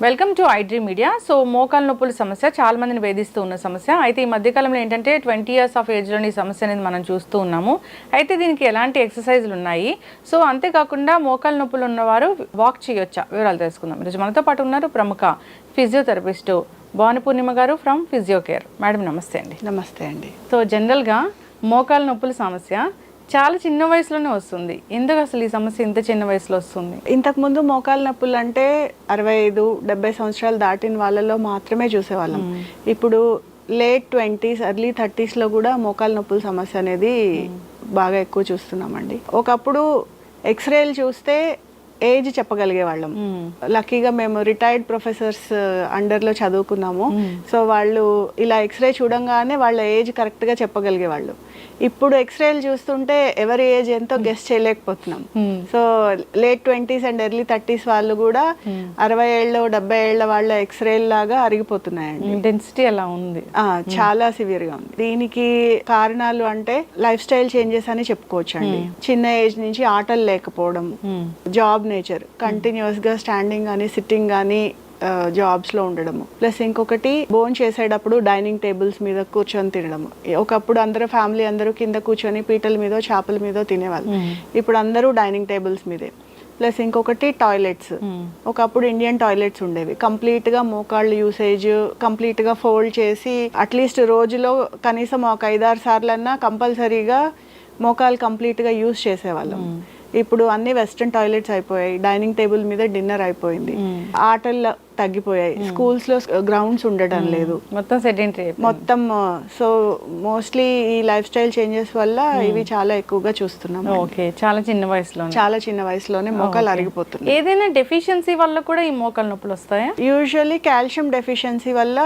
Welcome to iDream media. So మోకాలు నొప్పుల సమస్య చాలా మందిని వేధిస్తూ ఉన్న సమస్య. అయితే ఈ మధ్యకాలంలో ఏంటంటే 20 years ఆఫ్ ఏజ్లోని ఈ సమస్య అనేది మనం చూస్తూ ఉన్నాము. అయితే దీనికి ఎలాంటి ఎక్సర్సైజులు ఉన్నాయి, సో అంతేకాకుండా మోకాలు నొప్పులు ఉన్నవారు వాక్ చేయొచ్చా, వివరాలు తెలుసుకుందాం. ఈరోజు మనతో పాటు ఉన్నారు ప్రముఖ ఫిజియోథెరపిస్టు భాను పూర్ణిమ గారు ఫ్రమ్ ఫిజియోకేర్. మేడం నమస్తే అండి. నమస్తే అండి. సో జనరల్గా మోకాలు నొప్పుల సమస్య చాలా చిన్న వయసులోనే వస్తుంది. ఎందుకు అసలు ఈ సమస్య ఇంత చిన్న వయసులో వస్తుంది? ఇంతకుముందు మోకాలు నొప్పులు అంటే 65-70 సంవత్సరాలు దాటిన వాళ్ళలో మాత్రమే చూసేవాళ్ళం. ఇప్పుడు లేట్ 20s ఎర్లీ 30sలో కూడా మోకాలు నొప్పుల సమస్య అనేది బాగా ఎక్కువ చూస్తున్నామండి. ఒకప్పుడు ఎక్స్రేలు చూస్తే ఏజ్ చెప్పగలిగే వాళ్ళం. లక్కీగా మేము రిటైర్డ్ ప్రొఫెసర్స్ అండర్లో చదువుకున్నాము. సో వాళ్ళు ఇలా ఎక్స్రే చూడంగానే వాళ్ళ ఏజ్ కరెక్ట్గా చెప్పగలిగే వాళ్ళు. ఇప్పుడు ఎక్స్రేలు చూస్తుంటే ఎవరి ఏజ్ ఎంతో గెస్ చేయలేకపోతున్నాం. So late 20s and early 30s వాళ్ళు కూడా 60 ఏళ్ళు 70 ఏళ్ళ వాళ్ళ ఎక్స్రేల్ లాగా అరిగిపోతున్నాయండి. ఇంటెన్సిటీ అలా ఉంది, చాలా సివియర్ గా ఉంది. దీనికి కారణాలు అంటే లైఫ్ స్టైల్ చేంజెస్ అని చెప్పుకోవచ్చు అండి. చిన్న ఏజ్ నుంచి ఆటలు లేకపోవడం, జాబ్ నేచర్, కంటిన్యూస్ గా స్టాండింగ్ కానీ సిట్టింగ్ కానీ జాబ్స్ లో ఉండడము, ప్లస్ ఇంకొకటి బోన్ చేసేటప్పుడు డైనింగ్ టేబుల్స్ మీద కూర్చొని తినడము. ఒకప్పుడు అందరూ ఫ్యామిలీ అందరూ కింద కూర్చొని పీటల మీద చేపల మీద తినేవాళ్ళు. ఇప్పుడు అందరూ డైనింగ్ టేబుల్స్ మీదే. ప్లస్ ఇంకొకటి టాయిలెట్స్. ఒకప్పుడు ఇండియన్ టాయిలెట్స్ ఉండేవి, కంప్లీట్ గా మోకాళ్ళు యూసేజ్ కంప్లీట్ గా ఫోల్డ్ చేసి అట్లీస్ట్ రోజులో కనీసం ఒక 5-6 సార్లన్నా కంపల్సరీగా మోకాలు కంప్లీట్ గా యూజ్ చేసేవాళ్ళం. ఇప్పుడు అన్ని వెస్ట్రన్ టాయిలెట్స్ అయిపోయాయి, డైనింగ్ టేబుల్ మీద డిన్నర్ అయిపోయింది, ఆటలు తగ్గిపోయాయి, స్కూల్స్ లో గ్రౌండ్స్ ఉండటం లేదు, మొత్తం సెడెంటరీ మొత్తం. సో మోస్ట్లీ ఈ లైఫ్ స్టైల్ చేంజెస్ వల్ల ఇవి చాలా ఎక్కువగా చూస్తున్నాం. ఓకే, చాలా చిన్న వయసులోనే మోకాలు అరిగిపోతున్నాయి. ఏదైనా డెఫిషియన్సీ వల్ల కూడా ఈ మోకాలు నొప్పులు వస్తాయా? యూజువల్లీ కాల్షియం డెఫిషియన్సీ వల్ల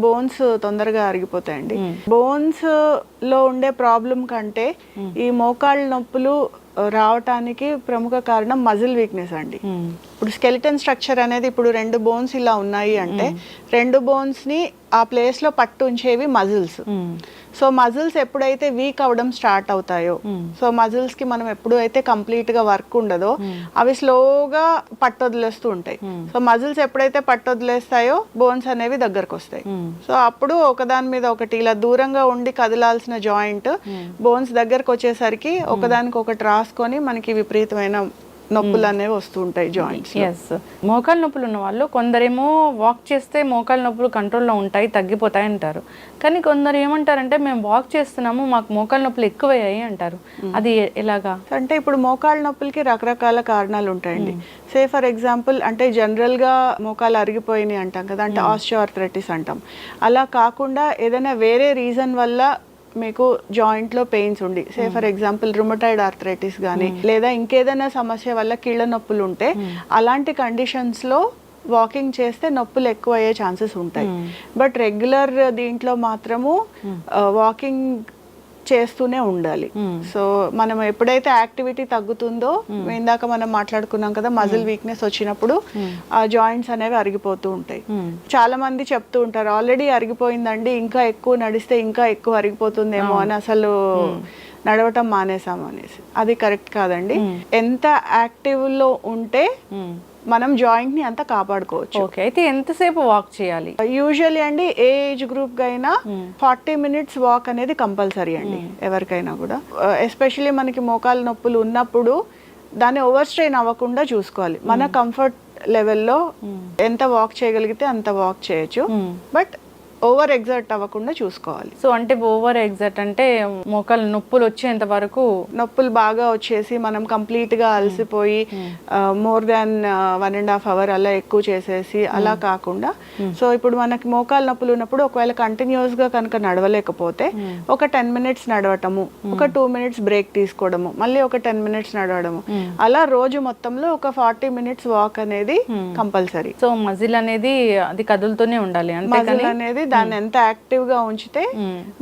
బోన్స్ తొందరగా అరిగిపోతాయండి. బోన్స్ లో ఉండే ప్రాబ్లం కంటే ఈ మోకాళ్ళ నొప్పులు రావటానికి ప్రముఖ కారణం మజిల్ వీక్నెస్ అండి. ఇప్పుడు స్కెలిటన్ స్ట్రక్చర్ అనేది ఇప్పుడు 2 బోన్స్ ఇలా ఉన్నాయి అంటే 2 బోన్స్ ని ఆ ప్లేస్ లో పట్టు ఉంచేవి మజిల్స్. సో మజిల్స్ ఎప్పుడైతే వీక్ అవడం స్టార్ట్ అవుతాయో, సో మజిల్స్ కి మనం ఎప్పుడైతే కంప్లీట్ గా వర్క్ ఉండదో అవి స్లోగా పట్టొదిలేస్తూ ఉంటాయి. సో మజిల్స్ ఎప్పుడైతే పట్టొదిలేస్తాయో బోన్స్ అనేవి దగ్గరకు వస్తాయి. సో అప్పుడు ఒకదాని మీద ఒకటి ఇలా దూరంగా ఉండి కదలాల్సిన జాయింట్ బోన్స్ దగ్గరకు వచ్చేసరికి ఒకదానికి ఒకటి రాసుకొని మనకి విపరీతమైన నొప్పులు అనేవి వస్తూ ఉంటాయి జాయింట్స్. మోకాలు నొప్పులు ఉన్న వాళ్ళు కొందరేమో వాక్ చేస్తే మోకాలు నొప్పులు కంట్రోల్లో ఉంటాయి, తగ్గిపోతాయి అంటారు. కానీ కొందరు ఏమంటారంటే మేము వాక్ చేస్తున్నాము, మాకు మోకాలు నొప్పులు ఎక్కువయ్యాయి అంటారు. అది ఎలాగా అంటే ఇప్పుడు మోకాళ్ళ నొప్పులకి రకరకాల కారణాలు ఉంటాయండి. సే ఫర్ ఎగ్జాంపుల్ అంటే జనరల్ గా మోకాలు అరిగిపోయినాయి అంటాం కదా, అంటే ఆస్టియోఆర్థరైటిస్ అంటాం. అలా కాకుండా ఏదైనా వేరే రీజన్ వల్ల మీకు జాయింట్ లో పెయిన్స్ ఉండి, say for example rheumatoid arthritis కానీ లేదా ఇంకేదైనా సమస్య వల్ల కీళ్ళ నొప్పులు ఉంటే అలాంటి కండిషన్స్ లో వాకింగ్ చేస్తే నొప్పులు ఎక్కువ అయ్యే ఛాన్సెస్ ఉంటాయి. బట్ రెగ్యులర్ దీంట్లో మాత్రము వాకింగ్ చేస్తూనే ఉండాలి. సో మనం ఎప్పుడైతే యాక్టివిటీ తగ్గుతుందో, ఇందాక మనం మాట్లాడుకున్నాం కదా మజిల్ వీక్నెస్ వచ్చినప్పుడు ఆ జాయింట్స్ అనేవి అరిగిపోతూ ఉంటాయి. చాలా మంది చెప్తూ ఉంటారు ఆల్రెడీ అరిగిపోయిందండి, ఇంకా ఎక్కువ నడిస్తే ఇంకా ఎక్కువ అరిగిపోతుందేమో అని అసలు నడవటం మానేసాము అనేసి. అది కరెక్ట్ కాదండి. ఎంత యాక్టివ్ లో ఉంటే మనం జాయింట్ ని అంతా కాపాడుకోవచ్చు. ఓకే, అయితే ఎంతసేపు వాక్ చేయాలి? యూజువల్లీ అండి ఏ ఏజ్ గ్రూప్ అయినా 40 minutes వాక్ అనేది కంపల్సరీ అండి ఎవరికైనా కూడా. ఎస్పెషల్లీ మనకి మోకాలు నొప్పులు ఉన్నప్పుడు దాన్ని ఓవర్ స్ట్రెయిన్ అవ్వకుండా చూసుకోవాలి. మన కంఫర్ట్ లెవెల్లో ఎంత వాక్ చేయగలిగితే అంత వాక్ చేయొచ్చు, బట్ ఓవర్ ఎగ్జర్ట్ అవ్వకుండా చూసుకోవాలి. సో అంటే ఓవర్ ఎగ్జర్ట్ అంటే మోకాలు నొప్పులు వచ్చేంత వరకు, నొప్పులు బాగా వచ్చేసి మనం కంప్లీట్ గా అలసిపోయి మోర్ దాన్ 1.5 hours అలా ఎక్కువ చేసేసి అలా కాకుండా, సో ఇప్పుడు మనకి మోకాలు నొప్పులు ఉన్నప్పుడు ఒకవేళ కంటిన్యూస్ గా కనుక నడవలేకపోతే ఒక 10 minutes నడవటము, ఒక 2 minutes బ్రేక్ తీసుకోవడము, మళ్ళీ ఒక 10 minutes నడవడము, అలా రోజు మొత్తంలో ఒక 40 minutes వాక్ అనేది కంపల్సరీ. సో మజిల్ అనేది అది కదులుతూనే ఉండాలి. మజిల్ అనేది దాన్ని ఎంత యాక్టివ్ గా ఉంచితే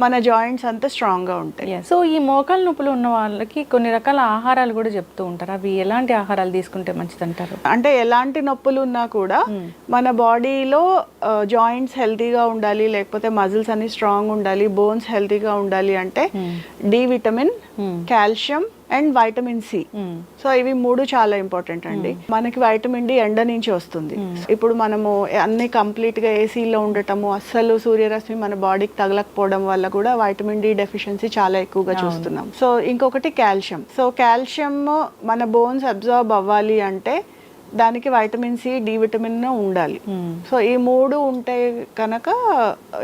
మన జాయింట్స్ అంతా స్ట్రాంగ్ గా ఉంటాయి. సో ఈ మోకాలు నొప్పులు ఉన్న వాళ్ళకి కొన్ని రకాల ఆహారాలు కూడా చెప్తూ ఉంటారు, అవి ఎలాంటి ఆహారాలు తీసుకుంటే మంచిది అంటారు? అంటే ఎలాంటి నొప్పులు ఉన్నా కూడా మన బాడీలో జాయింట్స్ హెల్తీగా ఉండాలి, లేకపోతే మజిల్స్ అన్ని స్ట్రాంగ్ ఉండాలి, బోన్స్ హెల్తీగా ఉండాలి అంటే D vitamin, calcium, and vitamin C. So ఇవి 3 చాలా ఇంపార్టెంట్ అండి. మనకి వైటమిన్ డి ఎండ నుంచి వస్తుంది. ఇప్పుడు మనము అన్ని కంప్లీట్ గా ఏసీలో ఉండటము, అస్సలు సూర్యరశ్మి మన బాడీకి తగలకపోవడం వల్ల కూడా వైటమిన్ డి డెఫిషియన్సీ చాలా ఎక్కువగా చూస్తున్నాం. సో ఇంకొకటి కాల్షియం. సో కాల్షియం మన బోన్స్ అబ్జార్బ్ అవ్వాలి అంటే దానికి వైటమిన్ సి, డి విటమిన్ ఉండాలి. సో ఈ 3 ఉంటే కనుక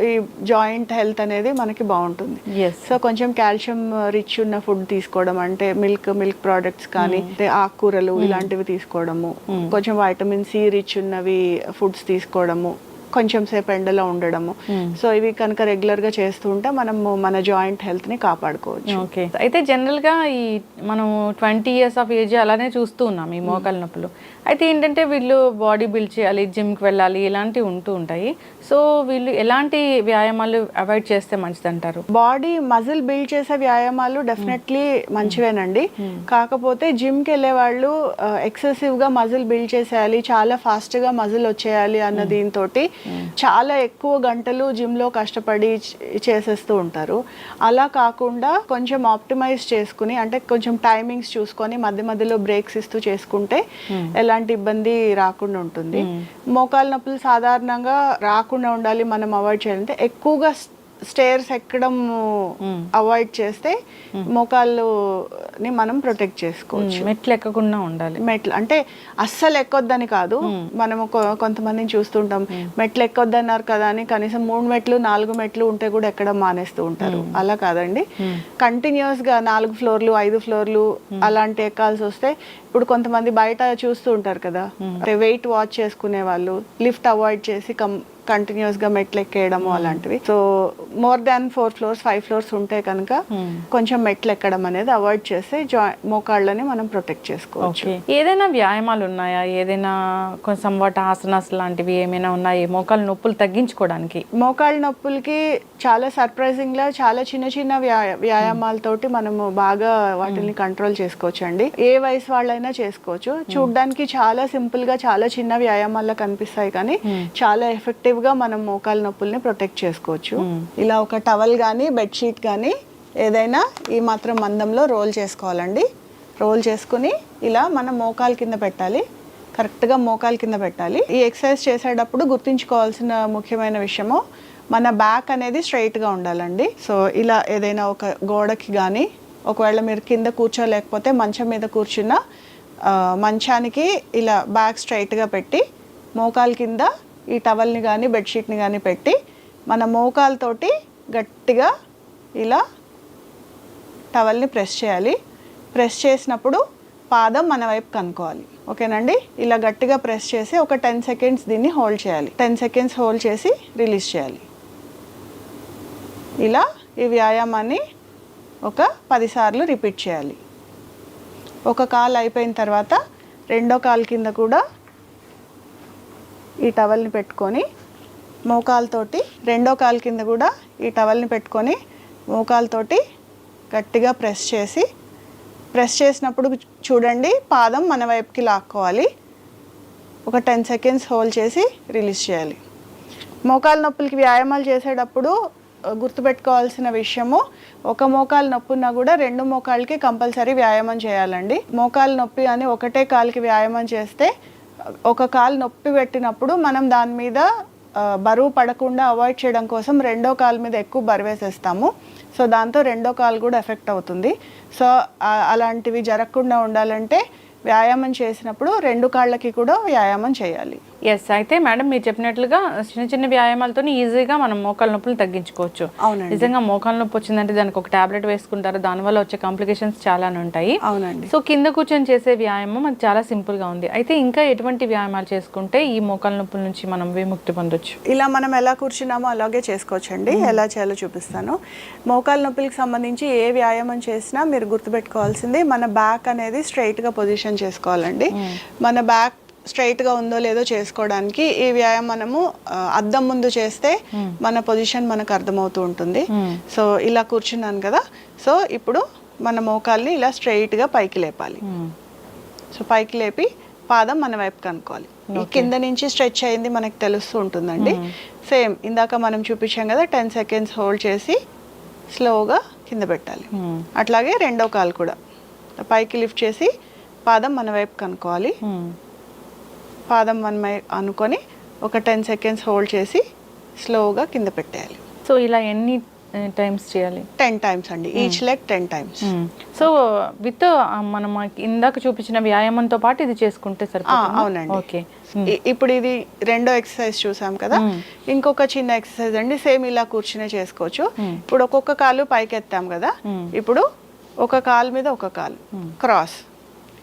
ఈ జాయింట్ హెల్త్ అనేది మనకి బాగుంటుంది. సో కొంచెం కాల్షియం రిచ్ ఉన్న ఫుడ్ తీసుకోవడం, అంటే మిల్క్ ప్రోడక్ట్స్ కానీ ఆకుకూరలు ఇలాంటివి తీసుకోవడము, కొంచెం వైటమిన్ సి రిచ్ ఉన్నవి ఫుడ్స్ తీసుకోవడము, కొంచెం సేపు ఎండలో ఉండడము. సో ఇవి కనుక రెగ్యులర్ గా చేస్తూ ఉంటే మనము మన జాయింట్ హెల్త్ ని కాపాడుకోవచ్చు. ఓకే. అయితే జనరల్ గా ఈ మనం 20 years ఆఫ్ ఏజ్ అలానే చూస్తూ ఉన్నాం ఈ మోకాల నొప్పులు. అయితే ఏంటంటే వీళ్ళు బాడీ బిల్డ్ చేయాలి, జిమ్కి వెళ్ళాలి, ఇలాంటివి ఉంటూ ఉంటాయి. సో వీళ్ళు ఎలాంటి వ్యాయామాలు అవాయిడ్ చేస్తే మంచిది అంటారు? బాడీ మజిల్ బిల్డ్ చేసే వ్యాయామాలు డెఫినెట్లీ మంచివేనండి. కాకపోతే జిమ్కి వెళ్ళే వాళ్ళు ఎక్సెసివ్ గా మజిల్ బిల్డ్ చేసేయాలి, చాలా ఫాస్ట్ గా మజిల్ వచ్చేయాలి అన్న దీంతో చాలా ఎక్కువ గంటలు జిమ్ లో కష్టపడి చేసేస్తూ ఉంటారు. అలా కాకుండా కొంచెం ఆప్టిమైజ్ చేసుకుని, అంటే కొంచెం టైమింగ్స్ చూసుకొని మధ్య మధ్యలో బ్రేక్స్ ఇస్తూ చేసుకుంటే ఎలాంటి ఇబ్బంది రాకుండా ఉంటుంది. మోకాలు నొప్పులు సాధారణంగా రాకుండా ఉండాలి, మనం అవాయిడ్ చేయాలంటే ఎక్కువగా స్టేర్స్ ఎక్కడం అవాయిడ్ చేస్తే మోకాళ్ళని మనం ప్రొటెక్ట్ చేసుకోవచ్చు. మెట్లు ఎక్కకుండా ఉండాలి. మెట్లు అంటే అస్సలు ఎక్కొద్దని కాదు, మనము కొంతమందిని చూస్తుంటాం మెట్లు ఎక్కొద్దన్నారు కదా అని కనీసం 3 మెట్లు 4 మెట్లు ఉంటే కూడా ఎక్కడం మానేస్తూ ఉంటారు. అలా కాదండి, కంటిన్యూస్ గా 4 ఫ్లోర్లు 5 ఫ్లోర్లు అలాంటి ఎక్కాల్సి వస్తే, ఇప్పుడు కొంతమంది బయట చూస్తూ ఉంటారు కదా, వెయిట్ వాచ్ చేసుకునే వాళ్ళు లిఫ్ట్ అవాయిడ్ చేసి కంటిన్యూస్ గా మెట్లు ఎక్కేయడము అలాంటివి. So more than 4 floors 5 floors ఉంటే కనుక కొంచెం మెట్లు ఎక్కడం అనేది అవాయిడ్ చేస్తే మోకాళ్ళని మనం ప్రొటెక్ట్ చేసుకోవచ్చు. ఏదైనా వ్యాయామాలు ఉన్నాయా, ఏదైనా కొంచెం ఆసనాస్ లాంటివి ఏమైనా ఉన్నాయి మోకాళ్ళ నొప్పులు తగ్గించుకోవడానికి? మోకాళ్ళ నొప్పులకి చాలా సర్ప్రైజింగ్ గా చాలా చిన్న చిన్న వ్యాయామాలతోటి మనము బాగా వాటిని కంట్రోల్ చేసుకోవచ్చు అండి. ఏ వయసు వాళ్ళైనా చేసుకోవచ్చు. చూడ్డానికి చాలా సింపుల్ గా చాలా చిన్న వ్యాయామాల్లో కనిపిస్తాయి, కానీ చాలా ఎఫెక్టివ్ గా మనం మోకాళ్ళ నొప్పుల్ని ప్రొటెక్ట్ చేసుకోవచ్చు. ఇలా ఒక టవల్ కానీ బెడ్షీట్ కానీ ఏదైనా ఈ మాత్రం మందంలో రోల్ చేసుకోవాలండి. రోల్ చేసుకుని ఇలా మనం మోకాలు కింద పెట్టాలి, కరెక్ట్గా మోకాలు కింద పెట్టాలి. ఈ ఎక్సర్సైజ్ చేసేటప్పుడు గుర్తుంచుకోవాల్సిన ముఖ్యమైన విషయము, మన బ్యాక్ అనేది స్ట్రైట్గా ఉండాలండి. సో ఇలా ఏదైనా ఒక గోడకి కానీ, ఒకవేళ మీరు కింద కూర్చోలేకపోతే మంచం మీద కూర్చున్న మంచానికి ఇలా బ్యాక్ స్ట్రైట్గా పెట్టి మోకాలు కింద ఈ టవల్ని కానీ బెడ్షీట్ని కానీ పెట్టి మన మోకాలతోటి గట్టిగా ఇలా టవల్ని ప్రెస్ చేయాలి. ప్రెస్ చేసినప్పుడు పాదం మన వైపు కనుక్కోవాలి. ఓకేనండి, ఇలా గట్టిగా ప్రెస్ చేసి ఒక 10 సెకండ్స్ దీన్ని హోల్డ్ చేయాలి. 10 సెకండ్స్ హోల్డ్ చేసి రిలీజ్ చేయాలి. ఇలా ఈ వ్యాయామాన్ని ఒక 10 సార్లు రిపీట్ చేయాలి. ఒక కాలు అయిపోయిన తర్వాత రెండో కాలు కింద కూడా ఈ టవల్ని పెట్టుకొని మోకాలతోటి, రెండో కాలు కింద కూడా ఈ టవల్ని పెట్టుకొని మోకాలతోటి గట్టిగా ప్రెస్ చేసినప్పుడు చూడండి పాదం మన వైపుకి లాక్కోవాలి. ఒక 10 సెకండ్స్ హోల్డ్ చేసి రిలీజ్ చేయాలి. మోకాల నొప్పులకి వ్యాయామాలు చేసేటప్పుడు గుర్తుపెట్టుకోవాల్సిన విషయము, ఒక మోకాలు నొప్పి ఉన్నా కూడా 2 మోకాళ్ళకి కంపల్సరీ వ్యాయామం చేయాలండి. మోకాలు నొప్పి అని ఒకటే కాలుకి వ్యాయామం చేస్తే, ఒక కాలు నొప్పి పెట్టినప్పుడు మనం దాని మీద బరువు పడకుండా అవాయిడ్ చేయడం కోసం రెండో కాలు మీద ఎక్కువ బరువేసేస్తాము. సో దాంతో రెండో కాలు కూడా ఎఫెక్ట్ అవుతుంది. సో అలాంటివి జరగకుండా ఉండాలంటే వ్యాయామం చేసినప్పుడు 2 కాళ్ళకి కూడా వ్యాయామం చేయాలి. ఎస్, అయితే మేడం మీరు చెప్పినట్లుగా చిన్న చిన్న వ్యాయామాలతో ఈజీగా మనం మోకాళ్ళ నొప్పులు తగ్గించుకోవచ్చు. అవునండి, నిజంగా మోకాళ్ళ నొప్పి వచ్చిందంటే దానికి ఒక టాబ్లెట్ వేసుకుంటారు, దానివల్ల వచ్చే కాంప్లికేషన్స్ చాలానే ఉంటాయి. అవునండి. సో కింద కూర్చొని చేసే వ్యాయామం మనకు చాలా సింపుల్ గా ఉంది. అయితే ఇంకా ఎటువంటి వ్యాయామాలు చేసుకుంటే ఈ మోకాళ్ళ నొప్పుల నుంచి మనం విముక్తి పొందొచ్చు? ఇలా మనం ఎలా కూర్చున్నామో అలాగే చేసుకోవచ్చండి. ఎలా చేయాలో చూపిస్తాను. మోకాళ్ళ నొప్పులకి సంబంధించి ఏ వ్యాయామం చేసినా మీరు గుర్తుపెట్టుకోవాల్సింది, మన బ్యాక్ అనేది స్ట్రైట్ గా పొజిషన్ చేసుకోవాలండి. మన బ్యాక్ స్ట్రైట్ గా ఉందో లేదో చేసుకోవడానికి ఈ వ్యాయామము అద్దం ముందు చేస్తే మన పొజిషన్ మనకు అర్థమవుతూ ఉంటుంది. సో ఇలా కూర్చున్నాను కదా, సో ఇప్పుడు మన మోకాల్ని ఇలా స్ట్రైట్ గా పైకి లేపాలి. సో పైకి లేపి పాదం మన వైపు కనుక్కోవాలి. ఈ కింద నుంచి స్ట్రెచ్ అయింది మనకు తెలుస్తూ ఉంటుందండి. సేమ్ ఇందాక మనం చూపించాం కదా, 10 సెకండ్స్ హోల్డ్ చేసి స్లోగా కింద పెట్టాలి. అట్లాగే రెండో కాలు కూడా పైకి లిఫ్ట్ చేసి పాదం మన వైపు కనుక్కోవాలి. పాదం మన వైపు అనుకొని ఒక 10 seconds హోల్డ్ చేసి స్లోగా కింద పెట్టేయాలి. సో ఇలా ఎన్ని టైమ్స్ చేయాలి? 10 times అండి, each leg 10 times. So with మనం ఇందాక చూపించిన వ్యాయామంతో పాటు ఇది చేసుకుంటే సరిపోతుంది? అవునండి. ఓకే. ఇప్పుడు ఇది రెండో ఎక్సర్సైజ్ చూసాం కదా, ఇంకొక చిన్న ఎక్సర్సైజ్ అండి, సేమ్ ఇలా కూర్చునే చేసుకోవచ్చు. ఇప్పుడు ఒక్కొక్క కాలు పైకి ఎత్తాం కదా, ఇప్పుడు ఒక కాలు మీద ఒక కాలు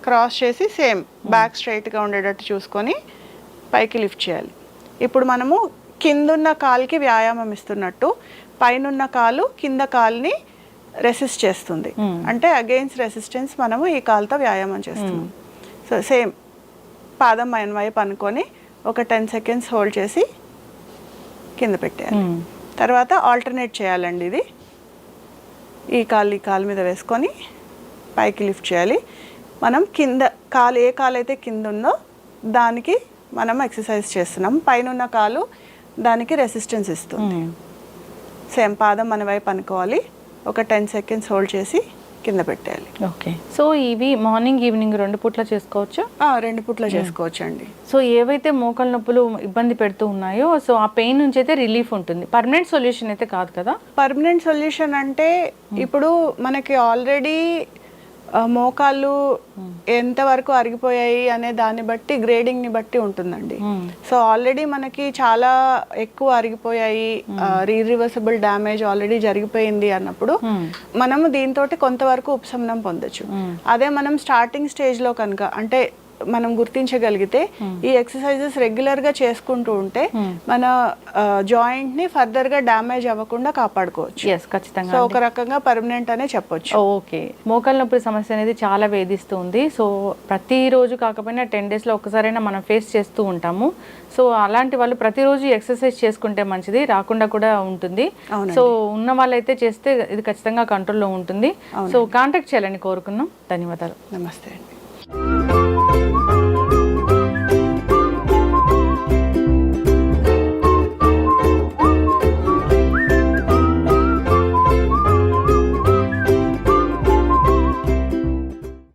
క్రాస్ చేసి సేమ్ బ్యాక్ స్ట్రైట్గా ఉండేటట్టు చూసుకొని పైకి లిఫ్ట్ చేయాలి. ఇప్పుడు మనము కిందున్న కాలుకి వ్యాయామం ఇస్తున్నట్టు పైనున్న కాలు కింద కాలుని రెసిస్ట్ చేస్తుంది. అంటే అగెయిన్స్ రెసిస్టెన్స్ మనము ఈ కాలుతో వ్యాయామం చేస్తున్నాం. సో సేమ్ పాదం మన వైపు అనుకొని ఒక 10 seconds హోల్డ్ చేసి కింద పెట్టేయాలి. తర్వాత ఆల్టర్నేట్ చేయాలండి. ఇది ఈ కాలు మీద వేసుకొని పైకి లిఫ్ట్ చేయాలి. మనం కింద కాలు ఏ కాలు అయితే కింద ఉందో దానికి మనం ఎక్సర్సైజ్ చేస్తున్నాం, పైన ఉన్న కాలు దానికి రెసిస్టెన్స్ ఇస్తుంది. సేమ్ పాదం మన వైపు అనుకోవాలి, ఒక 10 seconds హోల్డ్ చేసి కింద పెట్టేయాలి. ఓకే. సో ఇవి మార్నింగ్ ఈవినింగ్ 2 పూట్ల చేసుకోవచ్చు? 2 పూట్ల చేసుకోవచ్చు అండి. సో ఏవైతే మోకాళ్ళ నొప్పులు ఇబ్బంది పెడుతూ ఉన్నాయో సో ఆ పెయిన్ నుంచి అయితే రిలీఫ్ ఉంటుంది, పర్మనెంట్ సొల్యూషన్ అయితే కాదు కదా? పర్మనెంట్ సొల్యూషన్ అంటే ఇప్పుడు మనకి ఆల్రెడీ మోకాళ్ళు ఎంతవరకు అరిగిపోయాయి అనే దాన్ని బట్టి గ్రేడింగ్ని బట్టి ఉంటుందండి. సో ఆల్రెడీ మనకి చాలా ఎక్కువ అరిగిపోయాయి, ఇర్రివర్సిబుల్ డ్యామేజ్ ఆల్రెడీ జరిగిపోయింది అన్నప్పుడు మనము దీంతో కొంతవరకు ఉపశమనం పొందొచ్చు. అదే మనం స్టార్టింగ్ స్టేజ్లో కనుక అంటే మనం గుర్తించగలిగితే ఈ ఎక్సర్సైజెస్ రెగ్యులర్గా చేసుకుంటూ ఉంటే మన జాయింట్ని ఫర్దర్గా డ్యామేజ్ అవ్వకుండా కాపాడుకోవచ్చు. ఖచ్చితంగా. సో ఒక రకంగా పర్మనెంట్ అనే చెప్పొచ్చు. ఓకే. మోకాళ్ళ నొప్పి సమస్య అనేది చాలా వేధిస్తుంది. సో ప్రతిరోజు కాకపోయినా 10 daysలో ఒకసారైనా మనం ఫేస్ చేస్తూ ఉంటాము. సో అలాంటి వాళ్ళు ప్రతిరోజు ఎక్సర్సైజ్ చేసుకుంటే మంచిది, రాకుండా కూడా ఉంటుంది. సో ఉన్న వాళ్ళైతే చేస్తే ఇది ఖచ్చితంగా కంట్రోల్లో ఉంటుంది. సో కాంటాక్ట్ చేయాలని కోరుకున్నాం. ధన్యవాదాలు. నమస్తే అండి.